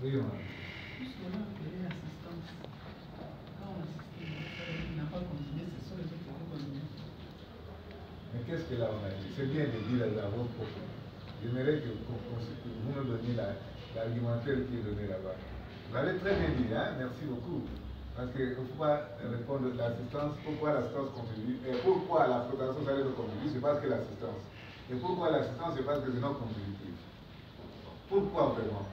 Oui, madame. Plus on a appelé l'assistance. Quand on assiste, il n'a pas continué, ce sont les autres qui vont continuer. Mais qu'est-ce que là on a dit? C'est bien de dire à votre propos. J'aimerais que vous me donniez l'argumentaire qui est donné là-bas. Vous l'avez très bien dit, hein? Merci beaucoup. Parce qu'il ne faut pas répondre à l'assistance. Pourquoi l'assistance contribue? Et pourquoi la protection sociale contribue? C'est parce que l'assistance. Et pourquoi l'assistance? C'est parce que c'est non contributif. Pourquoi vraiment?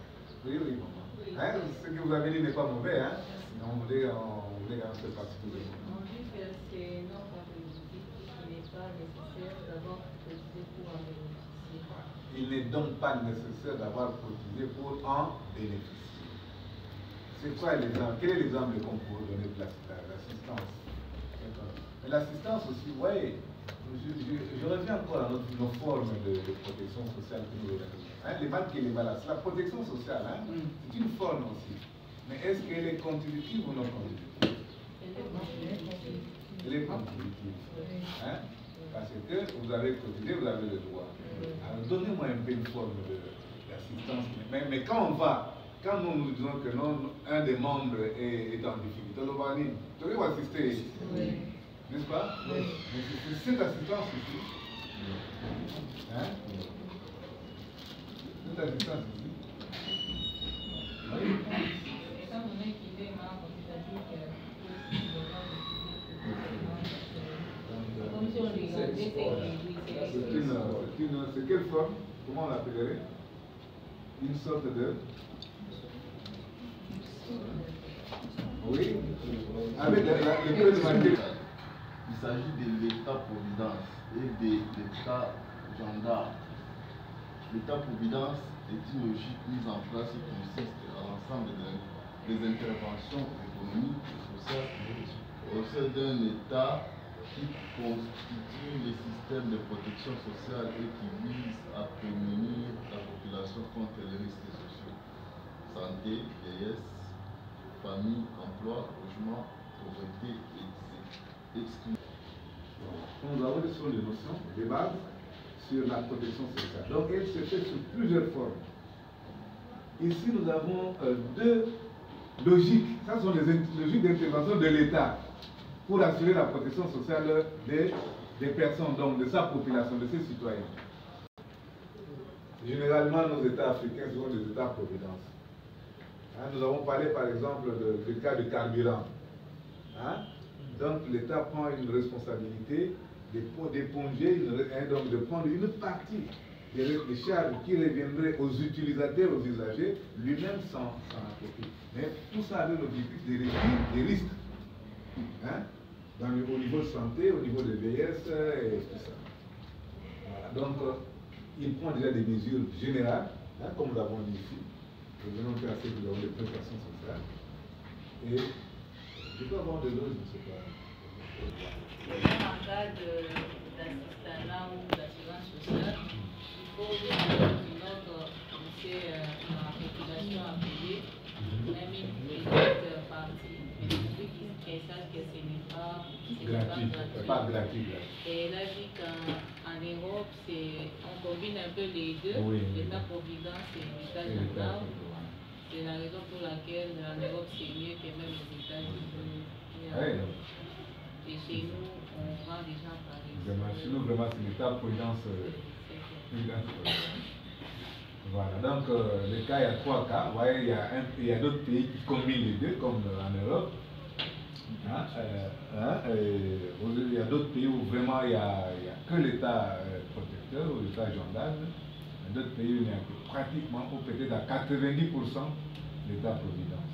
Oui, oui, maman. Hein? Ce que vous avez dit n'est pas mauvais, hein? On voulait en faire partie de vous. On dit que c'est non contributif, il n'est pas nécessaire d'avoir cotisé pour en bénéficier. Il n'est donc pas nécessaire d'avoir cotisé pour en bénéficier. C'est quoi l'exemple? Quel est l'exemple qu'on pourrait donner de l'assistance? Mais l'assistance aussi, oui, je reviens encore à nos formes de protection sociale que nous avons. Hein, les banques et les malades, c'est la protection sociale, hein? C'est une forme aussi. Mais est-ce qu'elle est contributive ou non contributive? Elle est contributive. Hein? Parce que vous avez cotisé, vous avez le droit. Alors donnez-moi un peu une forme d'assistance. Mais quand nous nous disons que un des membres est en difficulté, le vanille, tu devez assister. N'est-ce pas? Oui. Mais c'est cette assistance ici. Hein? Cette assistance ici. Oui. Étant donné qu'il est membre, c'est-à-dire que comme si on regardait, c'est quelle forme? Comment on l'appellerait? Une sorte de... Oui, avec le peu de manière. Il s'agit de l'État-providence et de l'État-gendarme. L'État-providence est une logique mise en place qui consiste à l'ensemble des interventions économiques et sociales au sein d'un État qui constitue les systèmes de protection sociale et qui vise à prémunir la population contre les risques sociaux. Santé, vieillesse, famille, emploi, logement, pauvreté, exclusion. Nous avons sur les notions de base sur la protection sociale. Donc elle se fait sous plusieurs formes. Ici nous avons deux logiques. Ça sont les logiques d'intervention de l'État pour assurer la protection sociale des personnes, donc de sa population, de ses citoyens. Généralement, nos États africains sont des États-providence. Hein, nous avons parlé par exemple du cas du carburant. Hein? Donc l'État prend une responsabilité d'éponger, donc de prendre une partie des charges qui reviendraient aux utilisateurs, aux usagers, lui-même sans approprier. Mais tout ça avec l'objectif de réduire les risques. Hein? Au niveau de santé, au niveau de vieillesse et tout ça. Voilà. Donc, il prend déjà des mesures générales, hein, comme nous l'avons dit ici. Nous venons faire assez de des prestations sociales. Et je peux avoir de l'eau, je ne sais pas. En cas d'assistanat ou d'assurance sociale, il faut une autre c'est la population à payer, même une petite partie. Mais ceux qui sachent que ce n'est pas gratuit. Et là, dit qu'en Europe, on combine un peu les deux, l'État-providence et l'État-gendarme. C'est la raison pour laquelle en Europe, c'est mieux que même les États-Unis. Et chez nous, on vend des gens par exemple. Chez nous, vraiment, c'est l'État-providence. Voilà, donc le cas, il y a trois cas. Vous voyez, il y a d'autres pays qui combinent les deux, comme en Europe. Hein, il y a d'autres pays où vraiment il n'y a que l'État protecteur ou l'État gendarme. Il y a d'autres pays où il y a pratiquement, ou peut-être à 90% l'État-providence.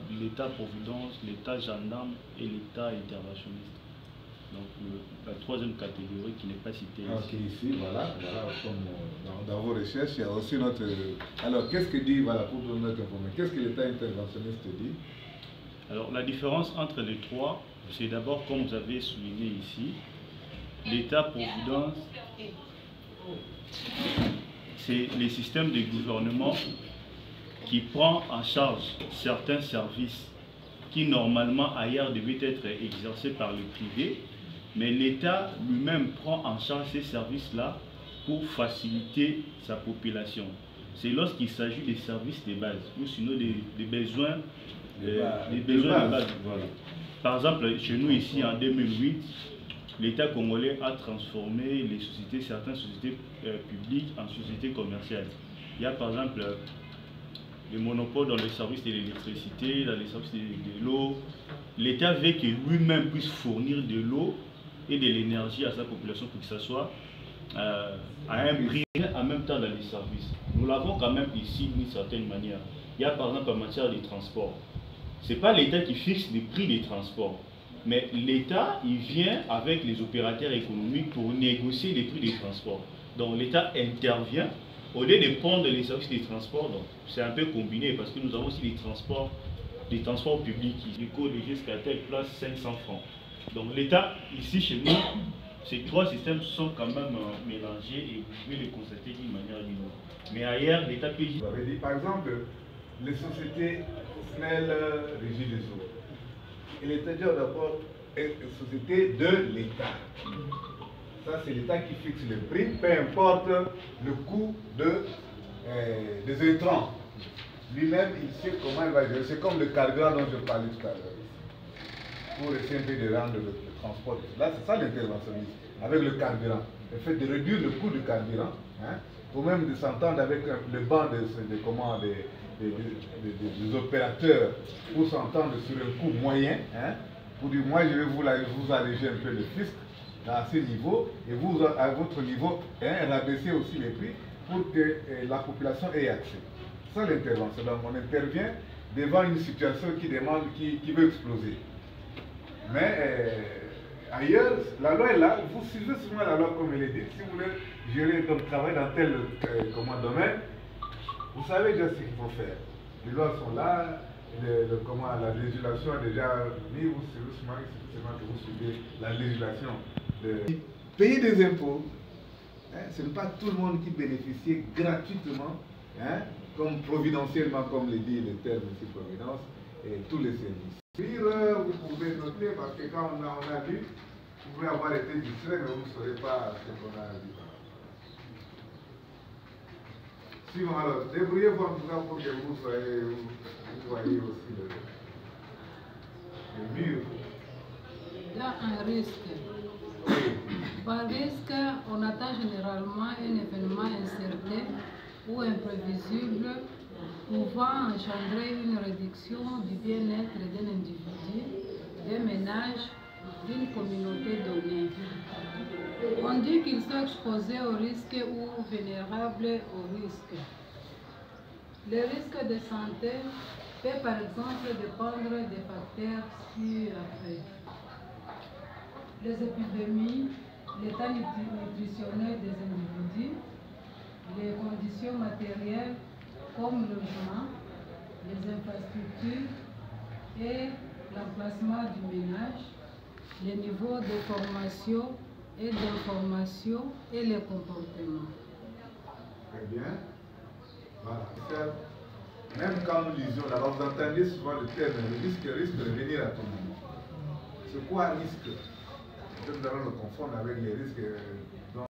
L'État-providence, l'État gendarme et l'État interventionniste. Donc la troisième catégorie qui n'est pas citée ici. Ok, ici, voilà comme dans vos recherches, il y a aussi notre... Alors, qu'est-ce que dit, voilà, pour donner notre information, qu'est-ce que l'État interventionniste dit? Alors, la différence entre les trois, c'est d'abord, comme vous avez souligné ici, l'État-providence, c'est les systèmes de gouvernement qui prend en charge certains services qui normalement ailleurs devaient être exercés par le privé, mais l'État lui-même prend en charge ces services-là pour faciliter sa population. c'est lorsqu'il s'agit des services de base, ou sinon des besoins, de base. Voilà. Par exemple, chez nous ici en 2008, l'État congolais a transformé les sociétés, certaines sociétés publiques en sociétés commerciales. Il y a par exemple le monopole dans les services de l'électricité, dans les services de l'eau. L'État veut que lui-même puisse fournir de l'eau et de l'énergie à sa population pour que ça soit à un prix en même temps dans les services. Nous l'avons quand même ici d'une certaine manière. Il y a par exemple en matière de transport. Ce n'est pas l'État qui fixe les prix des transports, mais l'État il vient avec les opérateurs économiques pour négocier les prix des transports. Donc l'État intervient au lieu de prendre les services des transports. C'est un peu combiné parce que nous avons aussi des transports publics qui coûtent jusqu'à telle place 500 francs. Donc l'État, ici chez nous, ces trois systèmes sont quand même mélangés et vous pouvez les constater d'une manière ou d'une autre. Mais ailleurs, l'État peut... Vous avez dit, par exemple, les sociétés SNEL Régie des eaux. Et l'État dit d'abord une société de l'État. Ça, c'est l'État qui fixe le prix, peu importe le coût des intrants. Lui-même, il sait comment il va gérer. C'est comme le carburant dont je parlais tout à l'heure. Pour essayer un peu de rendre le transport. Là, c'est ça l'interventionnisme, avec le carburant. Le fait de réduire le coût du carburant, hein, ou même de s'entendre avec le banc des opérateurs pour s'entendre sur un coût moyen, hein, pour dire moi je vais vous alléger un peu le fisc à ce niveau, et vous, à votre niveau, hein, rabaisser aussi les prix pour que la population ait accès. C'est ça l'intervention. Donc on intervient devant une situation qui veut exploser. Mais ailleurs, la loi est là, vous suivez souvent la loi comme elle est dit. Si vous voulez gérer votre travail dans tel domaine, vous savez déjà ce qu'il faut faire. Les lois sont là, la législation a déjà mis, vous suivez souvent, il suffit que vous suivez la législation. Payer des impôts, hein, ce n'est pas tout le monde qui bénéficie gratuitement, hein, comme providentiellement, comme le dit le terme ici, providence, et tous les services. Vous pouvez noter parce que quand on a lu, vous pouvez avoir été distrait, mais vous ne saurez pas ce qu'on a lu. Suivant alors, débrouillez-vous en tout cas pour que vous voyez aussi le mur. Il y a un risque. Par risque, on attend généralement un événement incertain ou imprévisible pouvant engendrer une réduction du bien-être d'un individu, d'un ménage, d'une communauté donnée. On dit qu'ils sont exposés au risque ou vulnérables au risque. Le risque de santé peut par exemple dépendre des facteurs ci-après. Les épidémies, l'état nutritionnel des individus, les conditions matérielles comme le logement, les infrastructures et l'emplacement du ménage, les niveaux de formation et d'information et les comportements. Très bien. Voilà. Même quand nous lisions là, vous entendez souvent le terme risque de venir à tout moment. C'est quoi risque? Nous allons le confondre avec les risques